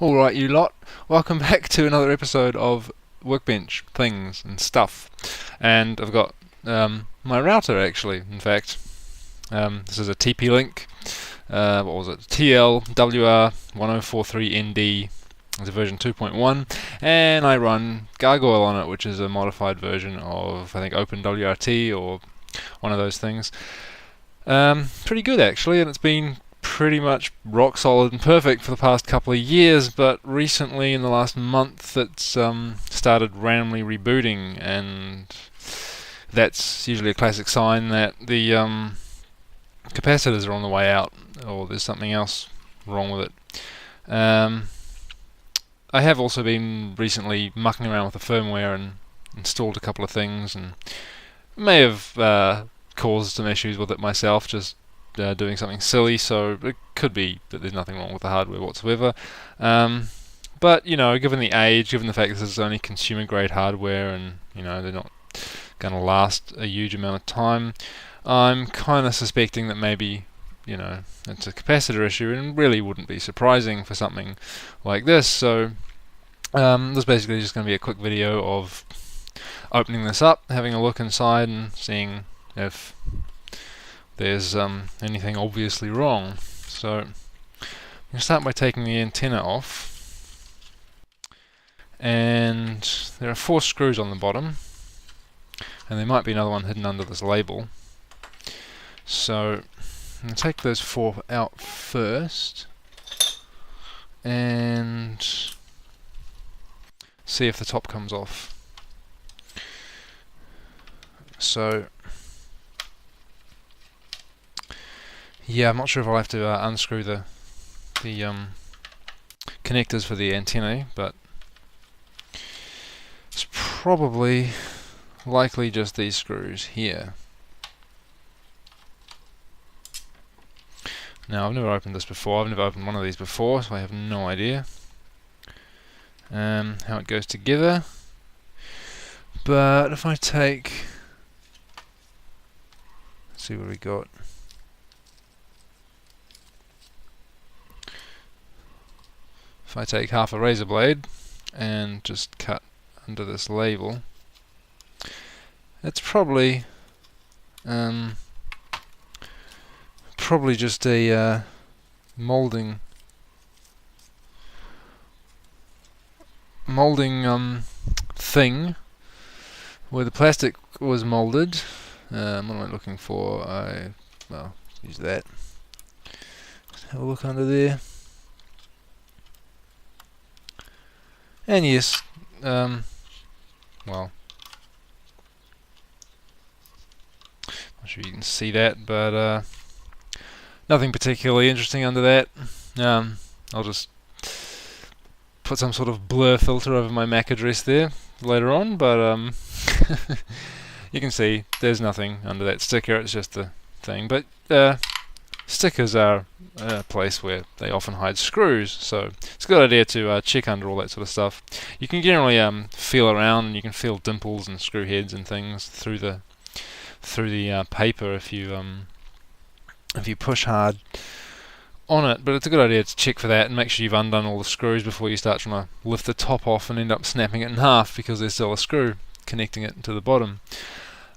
Alright, you lot, welcome back to another episode of Workbench Things and Stuff. And I've got my router actually, in fact. This is a TP-Link, what was it, TL-WR1043ND. It's a version 2.1, and I run Gargoyle on it, which is a modified version of, I think, OpenWRT or one of those things. Pretty good actually, and it's been pretty much rock solid and perfect for the past couple of years, but recently in the last month it's started randomly rebooting, and that's usually a classic sign that the capacitors are on the way out, or there's something else wrong with it. I have also been recently mucking around with the firmware and installed a couple of things, and may have caused some issues with it myself, just doing something silly, so it could be that there's nothing wrong with the hardware whatsoever. But, you know, given the age, given the fact this is only consumer grade hardware and, you know, they're not going to last a huge amount of time, I'm kind of suspecting that maybe, you know, it's a capacitor issue, and really wouldn't be surprising for something like this. So this is basically just going to be a quick video of opening this up, having a look inside and seeing if there's anything obviously wrong. So I'm going to start by taking the antenna off, and there are 4 screws on the bottom, and there might be another one hidden under this label. So I'm going to take those 4 out first and see if the top comes off. So yeah, I'm not sure if I'll have to unscrew the connectors for the antennae, but it's probably likely just these screws here. Now, I've never opened this before. I've never opened one of these before, so I have no idea how it goes together. But if I take, let's see what we got. If I take half a razor blade and just cut under this label, it's probably just a molding thing where the plastic was molded. What am I looking for? Well, use that. Let's have a look under there. And yes, well, not sure you can see that, but nothing particularly interesting under that. I'll just put some sort of blur filter over my MAC address there later on, but you can see there's nothing under that sticker, it's just the thing. But stickers are a place where they often hide screws, so it's a good idea to check under all that sort of stuff. You can generally feel around, and you can feel dimples and screw heads and things through the paper if you push hard on it. But it's a good idea to check for that and make sure you've undone all the screws before you start trying to lift the top off and end up snapping it in half because there's still a screw connecting it to the bottom.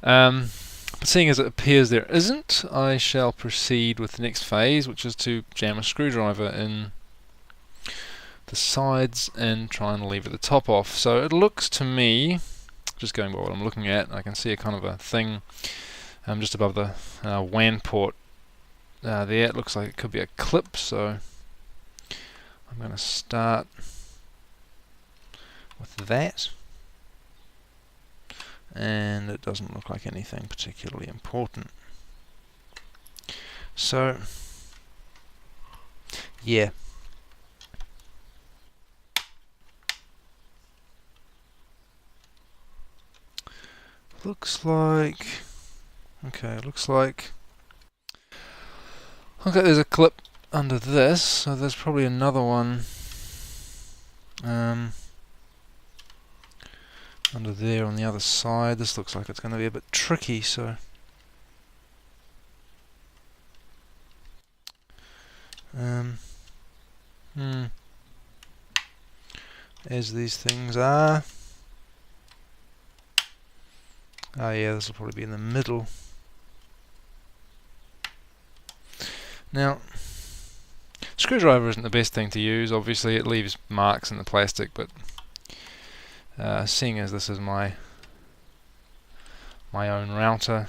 But seeing as it appears there isn't, I shall proceed with the next phase, which is to jam a screwdriver in the sides and try and lever the top off. So it looks to me, just going by what I'm looking at, I can see a kind of a thing just above the WAN port there. It looks like it could be a clip, so I'm going to start with that. And it doesn't look like anything particularly important. So, yeah. Looks like, okay, there's a clip under this, so there's probably another one under there on the other side. This looks like it's going to be a bit tricky, so as these things are. Oh yeah, this will probably be in the middle. Now, screwdriver isn't the best thing to use. Obviously, it leaves marks in the plastic, but seeing as this is my own router,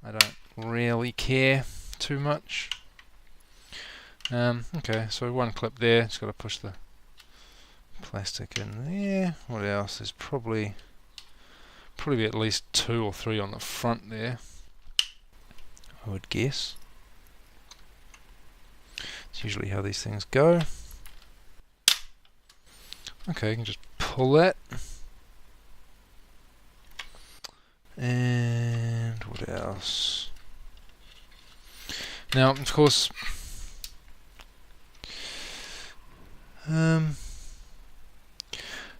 I don't really care too much. Okay, so one clip there. Just got to push the plastic in there. What else? There's probably be at least 2 or 3 on the front there, I would guess. It's usually how these things go. Okay, you can just pull that. And what else? Now, of course,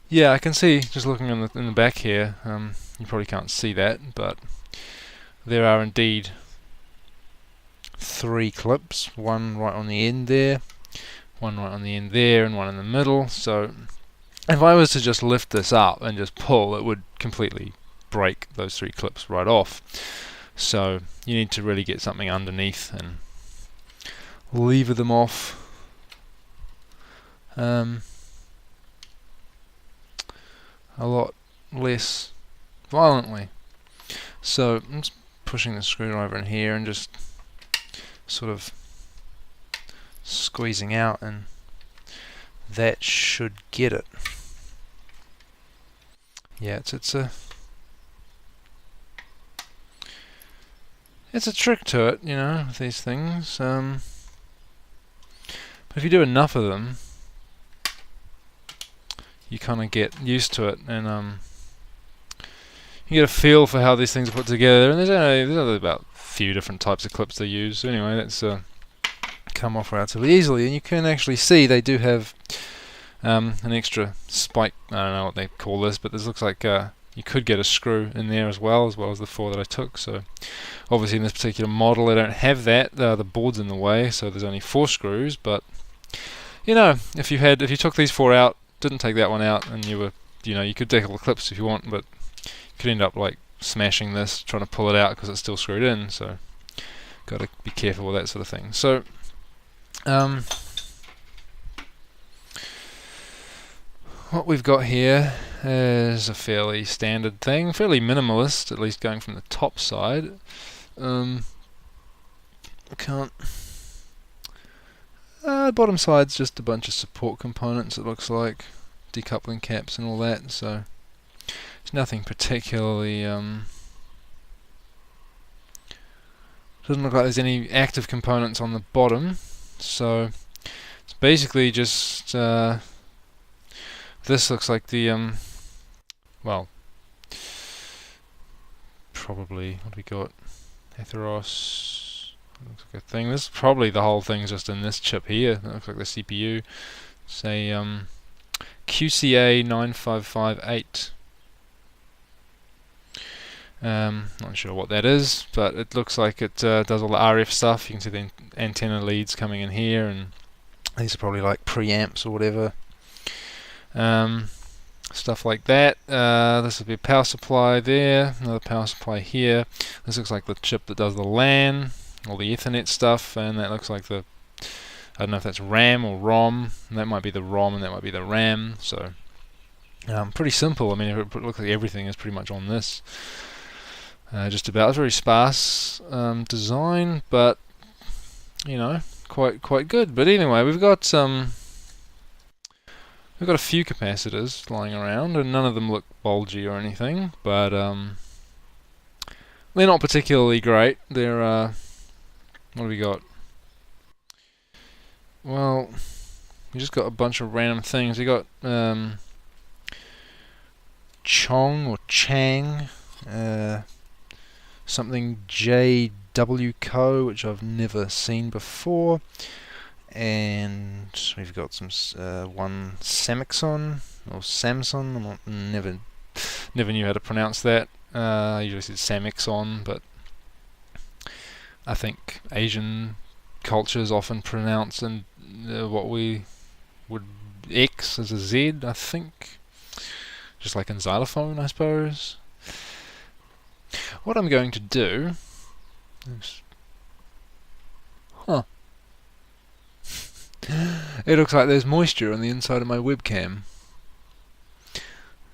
yeah, I can see, just looking in the back here, you probably can't see that, but there are indeed 3 clips, one right on the end there, one right on the end there, and one in the middle. So if I was to just lift this up and just pull, it would completely break those 3 clips right off. So you need to really get something underneath and lever them off. A lot less violently. So I'm just pushing the screwdriver in here and just sort of squeezing out, and that should get it. Yeah, it's a trick to it, you know, with these things. But if you do enough of them, you kind of get used to it, and you get a feel for how these things are put together. And there's only about a few different types of clips they use. So anyway, that's come off relatively easily, and you can actually see they do have an extra spike. I don't know what they call this, but this looks like you could get a screw in there as well as the 4 that I took. So obviously in this particular model they don't have that. The board's in the way, so there's only 4 screws. But you know, if you took these 4 out, didn't take that one out, and you could decouple the clips if you want, but you could end up like smashing this trying to pull it out because it's still screwed in. So got to be careful with that sort of thing. So what we've got here is a fairly standard thing, fairly minimalist, at least going from the top side. Bottom side's just a bunch of support components, it looks like, decoupling caps and all that, so it's nothing particularly, doesn't look like there's any active components on the bottom, so it's basically just, this looks like the, well, probably, what do we got, Atheros, looks like a thing. This is probably the whole thing's just in this chip here. That looks like the CPU. Say QCA 9558. Not sure what that is, but it looks like it does all the RF stuff. You can see the antenna leads coming in here, and these are probably like preamps or whatever. Stuff like that. This would be a power supply there, another power supply here. This looks like the chip that does the LAN, all the Ethernet stuff, and that looks like the, I don't know if that's RAM or ROM, and that might be the ROM and that might be the RAM. So pretty simple. I mean, it looks like everything is pretty much on this. Just about. It's very sparse design, but you know, quite good. But anyway, we've got a few capacitors lying around, and none of them look bulgy or anything, but they're not particularly great. They're what do we got? Well, we just got a bunch of random things. We got Chong or Chang, something JW which I've never seen before, and we've got some one Samixon or Samson. Never knew how to pronounce that. I usually said Samixon, but I think Asian cultures often pronounce and what we would X is a Z, I think. Just like in xylophone, I suppose. What I'm going to do is... Huh. It looks like there's moisture on the inside of my webcam.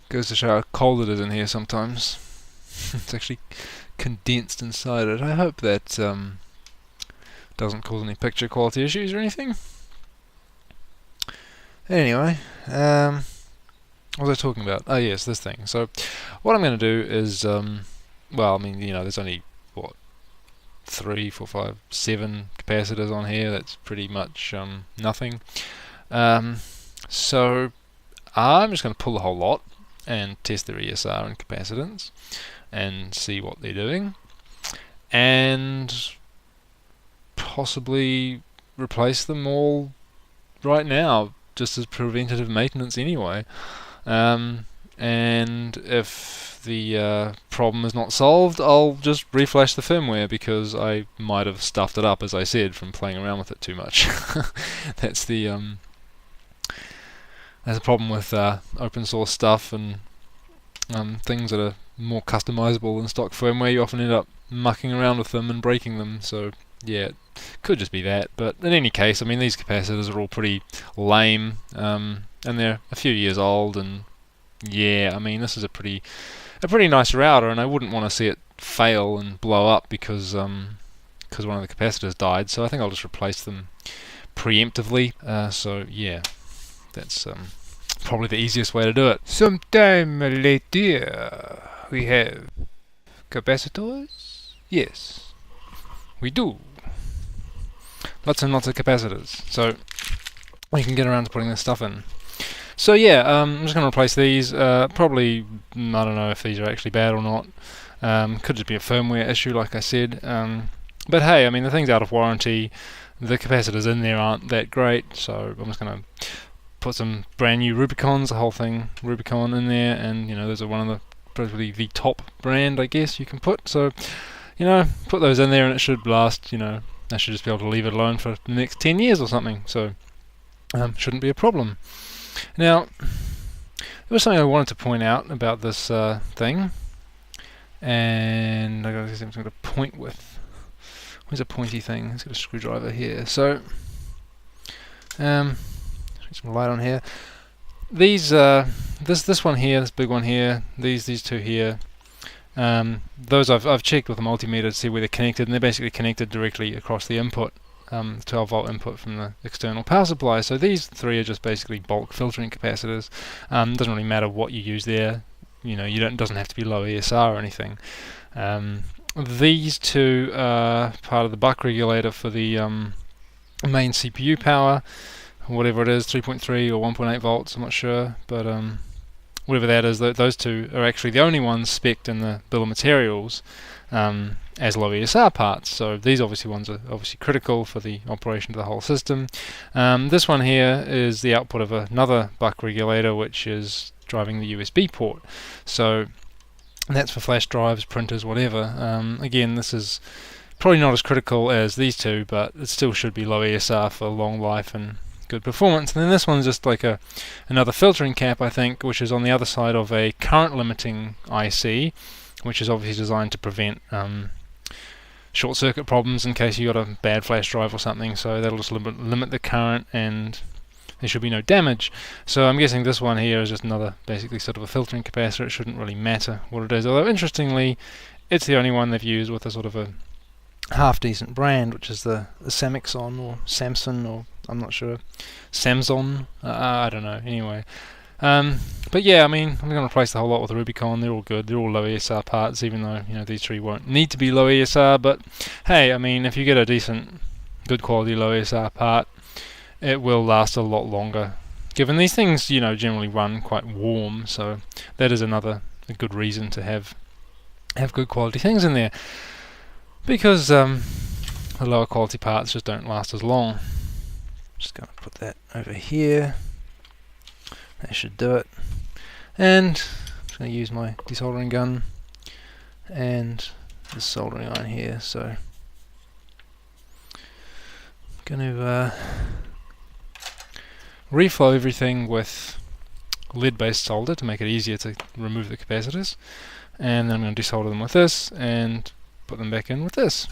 Goes to show how cold it is in here sometimes. It's actually condensed inside it. I hope that doesn't cause any picture quality issues or anything. Anyway, what was I talking about? Oh yes, this thing. So what I'm going to do is, well, I mean, there's only, what, 3, 4, 5, 7 capacitors on here. That's pretty much nothing. So I'm just going to pull the whole lot and test their ESR and capacitance and see what they're doing, and possibly replace them all right now, just as preventative maintenance anyway. And if the problem is not solved, I'll just reflash the firmware, because I might have stuffed it up, as I said, from playing around with it too much. That's the problem with open source stuff and things that are more customizable than stock firmware. You often end up mucking around with them and breaking them. So yeah, it could just be that. But in any case, I mean, these capacitors are all pretty lame, and they're a few years old. And yeah, I mean, this is a pretty nice router, and I wouldn't want to see it fail and blow up because one of the capacitors died. So I think I'll just replace them preemptively. So yeah, that's probably the easiest way to do it. Sometime later, we have capacitors. Yes, we do. Lots and lots of capacitors. So we can get around to putting this stuff in. So yeah, I'm just going to replace these. Probably, I don't know if these are actually bad or not. Could just be a firmware issue, like I said. But hey, I mean, the thing's out of warranty. The capacitors in there aren't that great, so I'm just going to put some brand new Rubicons, the whole thing Rubicon in there, and those are one of the probably the top brand, I guess, you can put. So put those in there and it should last. I should just be able to leave it alone for the next 10 years or something, so shouldn't be a problem. Now, there was something I wanted to point out about this thing, and I got something to point with. Where's a pointy thing? It's got a screwdriver here. So some light on here. These this one here, this big one here, these two here, those I've checked with a multimeter to see where they're connected, and they're basically connected directly across the input, 12 volt input from the external power supply. So these three are just basically bulk filtering capacitors. Doesn't really matter what you use there. Doesn't have to be low ESR or anything. These two are part of the buck regulator for the main CPU power, whatever it is, 3.3 or 1.8 volts, I'm not sure, but whatever that is, those two are actually the only ones spec'd in the bill of materials as low ESR parts. So these ones are obviously critical for the operation of the whole system. This one here is the output of another buck regulator, which is driving the USB port. So that's for flash drives, printers, whatever. Again, this is probably not as critical as these two, but it still should be low ESR for long life and good performance. And then this one's just like another filtering cap, I think, which is on the other side of a current limiting IC, which is obviously designed to prevent short circuit problems in case you got a bad flash drive or something. So that'll just limit the current, and there should be no damage. So I'm guessing this one here is just another basically sort of a filtering capacitor. It shouldn't really matter what it is, although interestingly it's the only one they've used with a sort of a half decent brand, which is the Samixon or Samson, or I'm not sure, Samson, I don't know, anyway. But yeah, I mean, I'm going to replace the whole lot with the Rubicon. They're all good, they're all low ESR parts, even though these three won't need to be low ESR. But hey, I mean, if you get a decent, good quality low ESR part, it will last a lot longer, given these things generally run quite warm. So that is a good reason to have good quality things in there, because the lower quality parts just don't last as long. Just going to put that over here. That should do it. And I'm just going to use my desoldering gun and the soldering iron here. So I'm going to reflow everything with lead-based solder to make it easier to remove the capacitors, and then I'm going to desolder them with this and put them back in with this.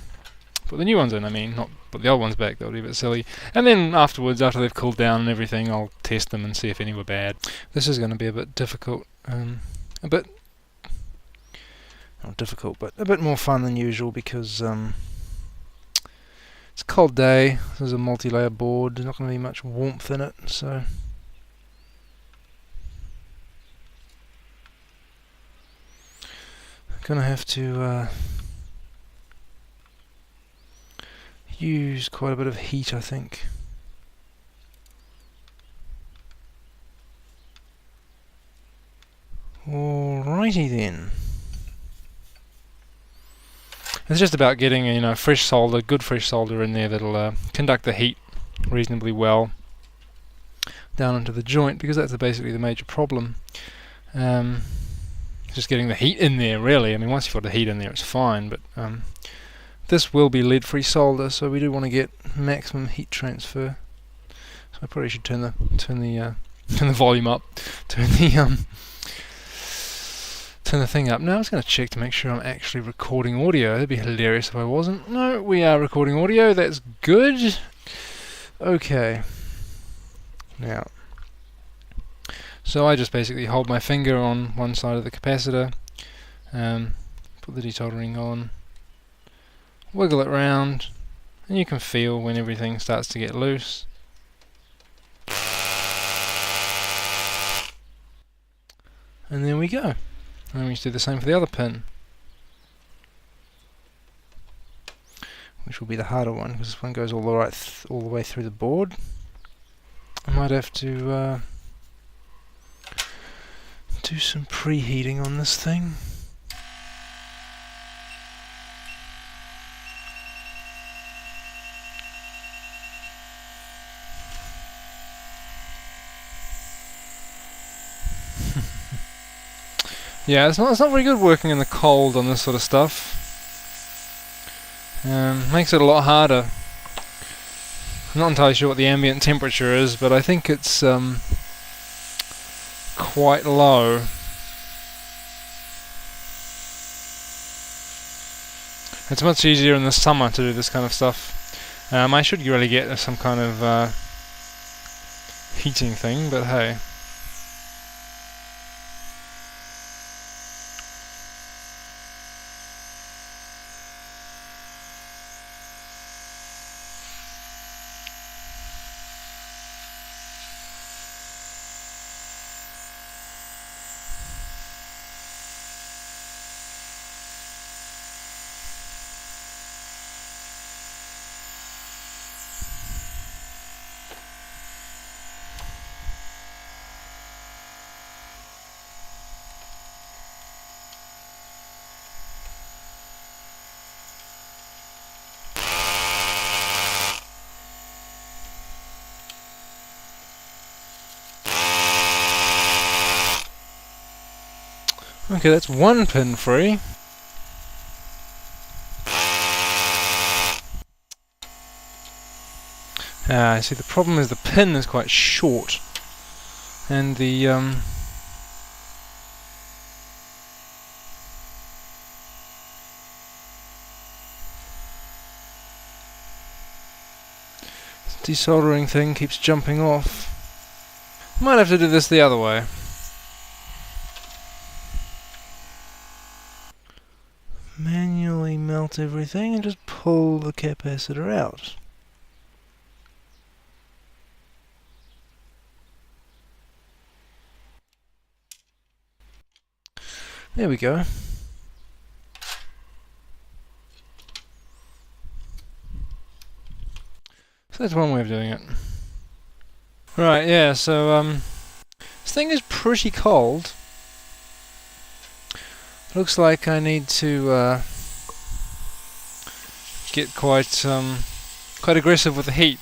Put the new ones in, I mean, not put the old ones back, that would be a bit silly. And then afterwards, after they've cooled down and everything, I'll test them and see if any were bad. This is going to be a bit difficult, a bit, not difficult, but a bit more fun than usual because it's a cold day. This is a multi-layer board, there's not going to be much warmth in it, so I'm going to have to use quite a bit of heat, I think. Alrighty then. It's just about getting fresh solder, good fresh solder in there that'll conduct the heat reasonably well down into the joint, because that's basically the major problem. Just getting the heat in there, really. I mean, once you've got the heat in there, it's fine, but this will be lead-free solder, so we do want to get maximum heat transfer. So I probably should turn the volume up, turn the thing up. Now I was going to check to make sure I'm actually recording audio. That'd be hilarious if I wasn't. No, we are recording audio. That's good. Okay. Now, so I just basically hold my finger on one side of the capacitor, put the desoldering on, wiggle it round, and you can feel when everything starts to get loose. And there we go. And we just do the same for the other pin, which will be the harder one because this one goes all the way through the board. I might have to do some preheating on this thing. Yeah, it's not very good working in the cold on this sort of stuff. Makes it a lot harder. I'm not entirely sure what the ambient temperature is, but I think it's quite low. It's much easier in the summer to do this kind of stuff. I should really get some kind of heating thing, but hey. Okay, that's one pin free. See, the problem is the pin is quite short, and the desoldering thing keeps jumping off. Might have to do this the other way. Manually melt everything and just pull the capacitor out. There we go. So that's one way of doing it. Right, yeah, so this thing is pretty cold. Looks like I need to get quite aggressive with the heat.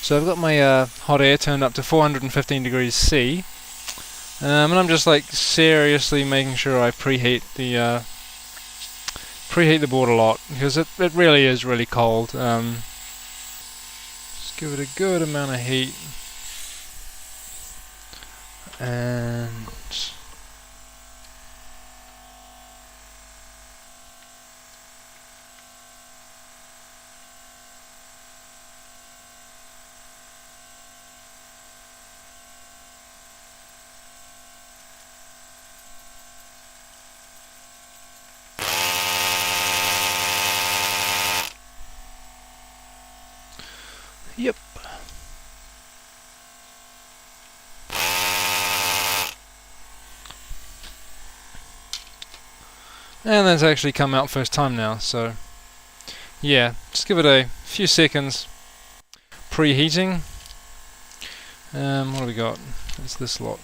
So I've got my hot air turned up to 415 degrees C, and I'm just like seriously making sure I preheat the board a lot, because it really is really cold. Just give it a good amount of heat. And yep. And that's actually come out first time now, so yeah, just give it a few seconds preheating. What do we got? It's this lot.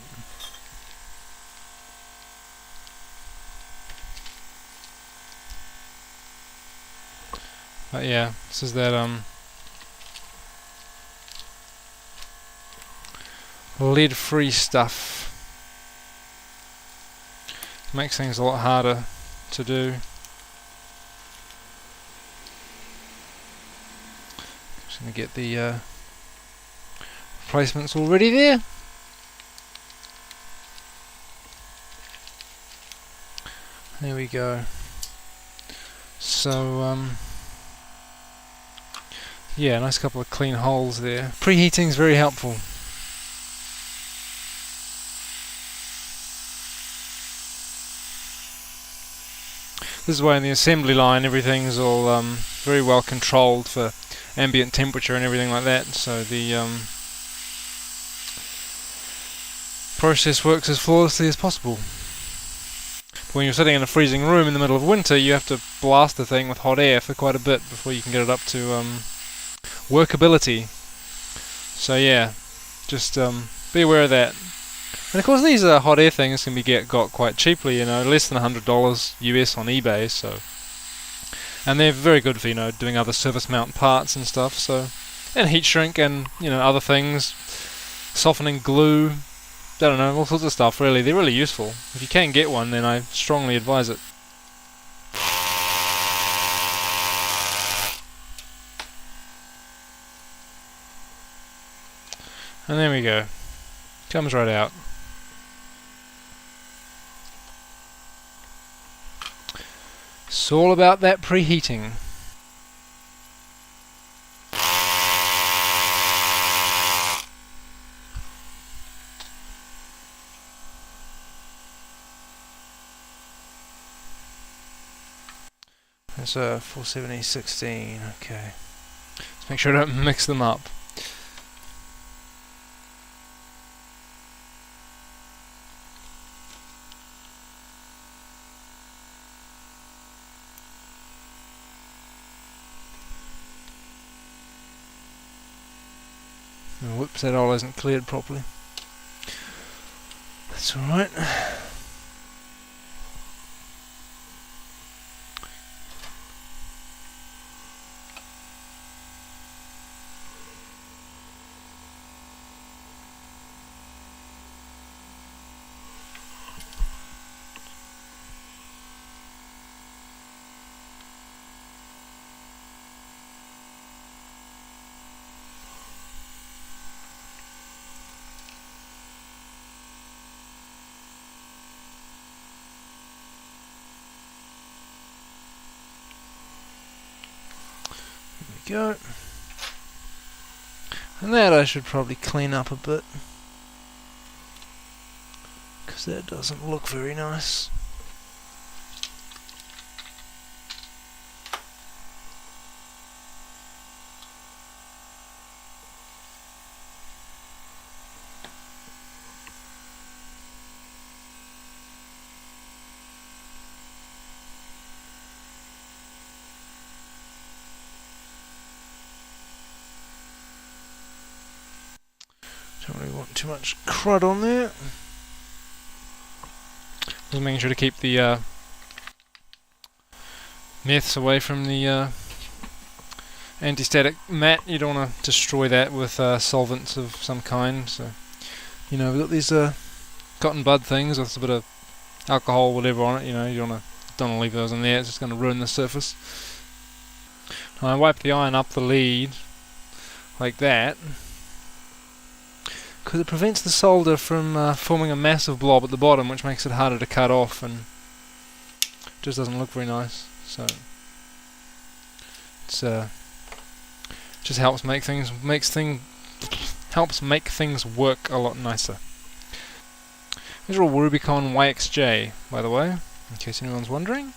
But yeah, this is that lead-free stuff. Makes things a lot harder to do. Just gonna get the replacements already there. There we go. So yeah, nice couple of clean holes there. Preheating is very helpful. This is why in the assembly line everything's all very well controlled for ambient temperature and everything like that, so the process works as flawlessly as possible. When you're sitting in a freezing room in the middle of winter, you have to blast the thing with hot air for quite a bit before you can get it up to workability. So yeah, just be aware of that. And of course these hot air things can be got quite cheaply, you know, less than $100 US on eBay, so. And they're very good for, you know, doing other surface mount parts and stuff, so. And heat shrink and, you know, other things. Softening glue. I don't know, all sorts of stuff really. They're really useful. If you can get one, then I strongly advise it. And there we go. Comes right out. It's all about that preheating. That's a 470/16, okay. Let's make sure I don't mix them up. Oh, whoops, that oil isn't cleared properly. That's alright. Go. And that I should probably clean up a bit, because that doesn't look very nice. Don't really want too much crud on there. Just making sure to keep the meths away from the anti-static mat. You don't want to destroy that with solvents of some kind. So, you know, we've got these cotton bud things with a bit of alcohol, whatever on it. You know, you don't want to leave those in there. It's just going to ruin the surface. I wipe the iron up the lead like that, because it prevents the solder from forming a massive blob at the bottom, which makes it harder to cut off and just doesn't look very nice. So it's just helps make things work a lot nicer. These are all Rubicon YXJ, by the way, in case anyone's wondering.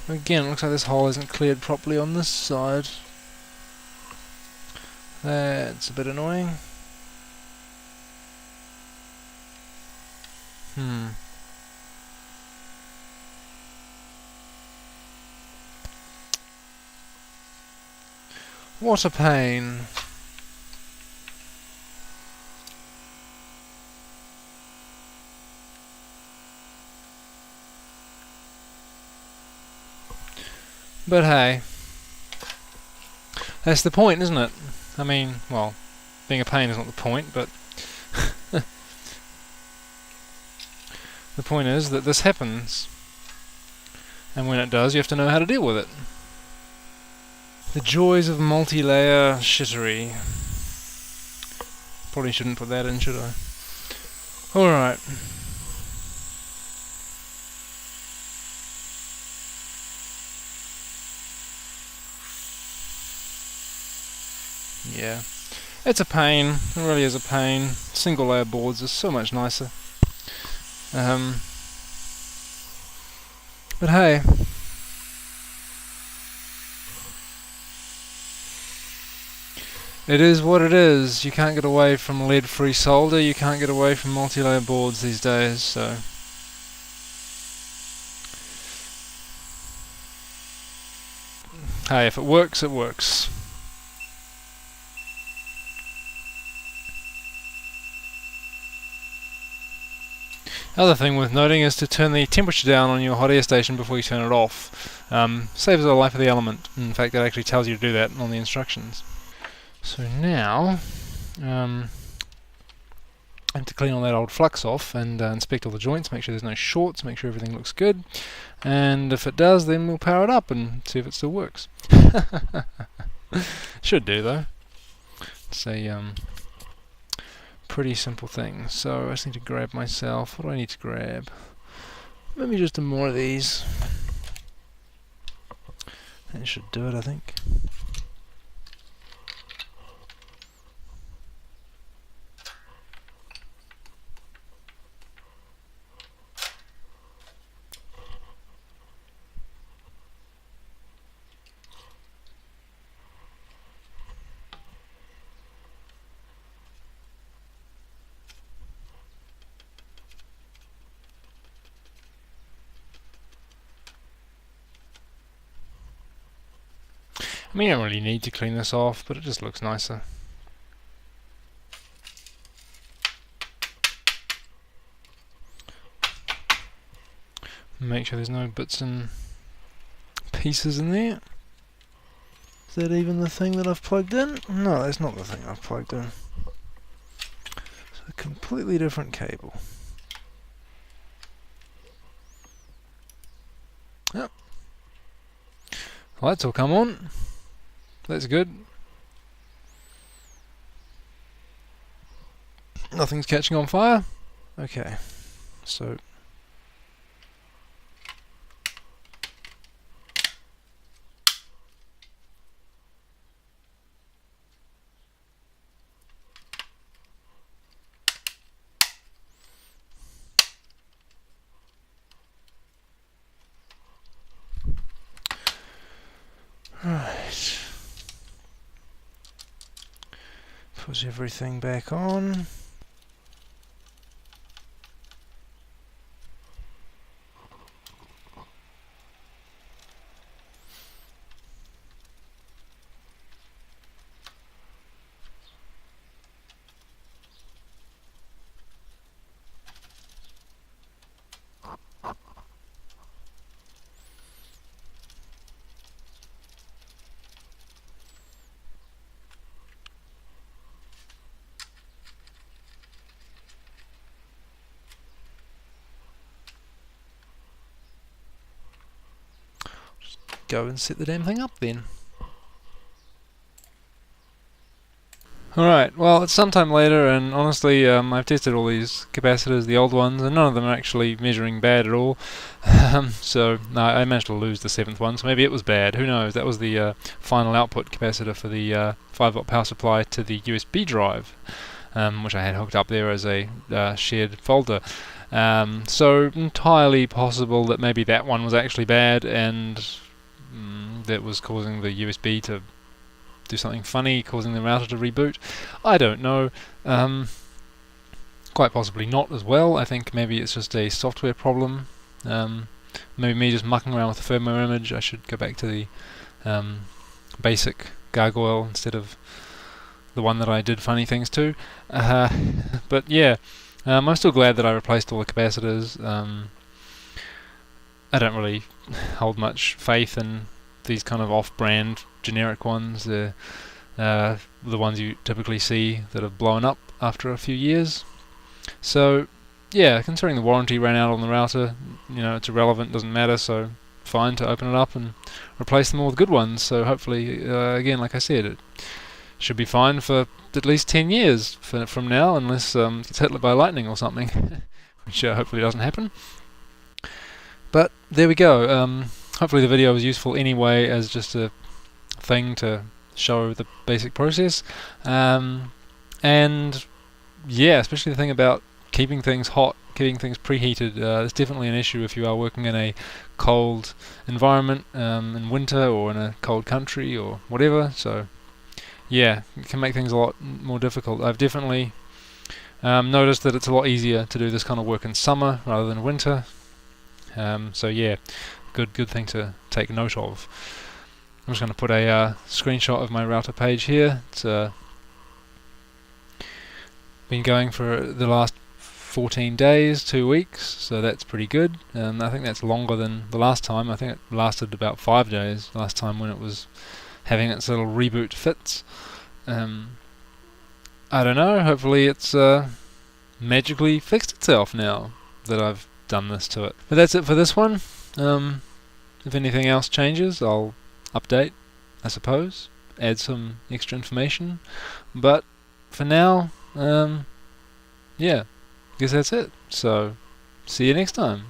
Again, it looks like this hole isn't cleared properly on this side. That's a bit annoying. What a pain. But hey, that's the point, isn't it? I mean, well, being a pain is not the point, but the point is that this happens, and when it does, you have to know how to deal with it. The joys of multi-layer shittery. Probably shouldn't put that in, should I? Alright. Yeah, it's a pain. It really is a pain. Single layer boards are so much nicer. But hey, it is what it is. You can't get away from lead-free solder. You can't get away from multi-layer boards these days. So hey, if it works, it works. Other thing worth noting is to turn the temperature down on your hot air station before you turn it off. Saves the life of the element. In fact, it actually tells you to do that on the instructions. So now, I have to clean all that old flux off and inspect all the joints, make sure there's no shorts, make sure everything looks good. And if it does, then we'll power it up and see if it still works. Should do, though. It's a pretty simple thing. So I just need to grab myself. What do I need to grab? Maybe just more of these. That should do it, I think. I mean, I don't really need to clean this off, but it just looks nicer. Make sure there's no bits and pieces in there. Is that even the thing that I've plugged in? No, that's not the thing I've plugged in. It's a completely different cable. Yep. Lights will come on. That's good. Nothing's catching on fire. Okay, so right. Put everything back on. Go and set the damn thing up then. Alright, well, it's sometime later, and honestly, I've tested all these capacitors, the old ones, and none of them are actually measuring bad at all. So, no, I managed to lose the 7th one, so maybe it was bad. Who knows? That was the final output capacitor for the 5-volt power supply to the USB drive, which I had hooked up there as a shared folder. So, entirely possible that maybe that one was actually bad, and that was causing the USB to do something funny, causing the router to reboot. I don't know. Quite possibly not as well. I think maybe it's just a software problem. Maybe me just mucking around with the firmware image. I should go back to the basic Gargoyle instead of the one that I did funny things to. But yeah, I'm still glad that I replaced all the capacitors. I don't really hold much faith in these kind of off-brand generic ones. They're the ones you typically see that have blown up after a few years. So yeah, considering the warranty ran out on the router, it's irrelevant, doesn't matter, so fine to open it up and replace them all with good ones. So hopefully, again, like I said, it should be fine for at least 10 years from now, unless it gets hit by lightning or something, which hopefully doesn't happen. But there we go. Hopefully the video was useful anyway, as just a thing to show the basic process. And yeah, especially the thing about keeping things hot, keeping things preheated. It's definitely an issue if you are working in a cold environment in winter, or in a cold country, or whatever. So yeah, it can make things a lot more difficult. I've definitely noticed that it's a lot easier to do this kind of work in summer rather than winter. So yeah, good thing to take note of. I'm just going to put a screenshot of my router page here. It's been going for the last 14 days, 2 weeks, so that's pretty good. I think that's longer than the last time. I think it lasted about 5 days last time when it was having its little reboot fits. I don't know, hopefully it's magically fixed itself now that I've done this to it. But that's it for this one. If anything else changes, I'll update, I suppose, add some extra information. But for now, yeah, I guess that's it. So, see you next time.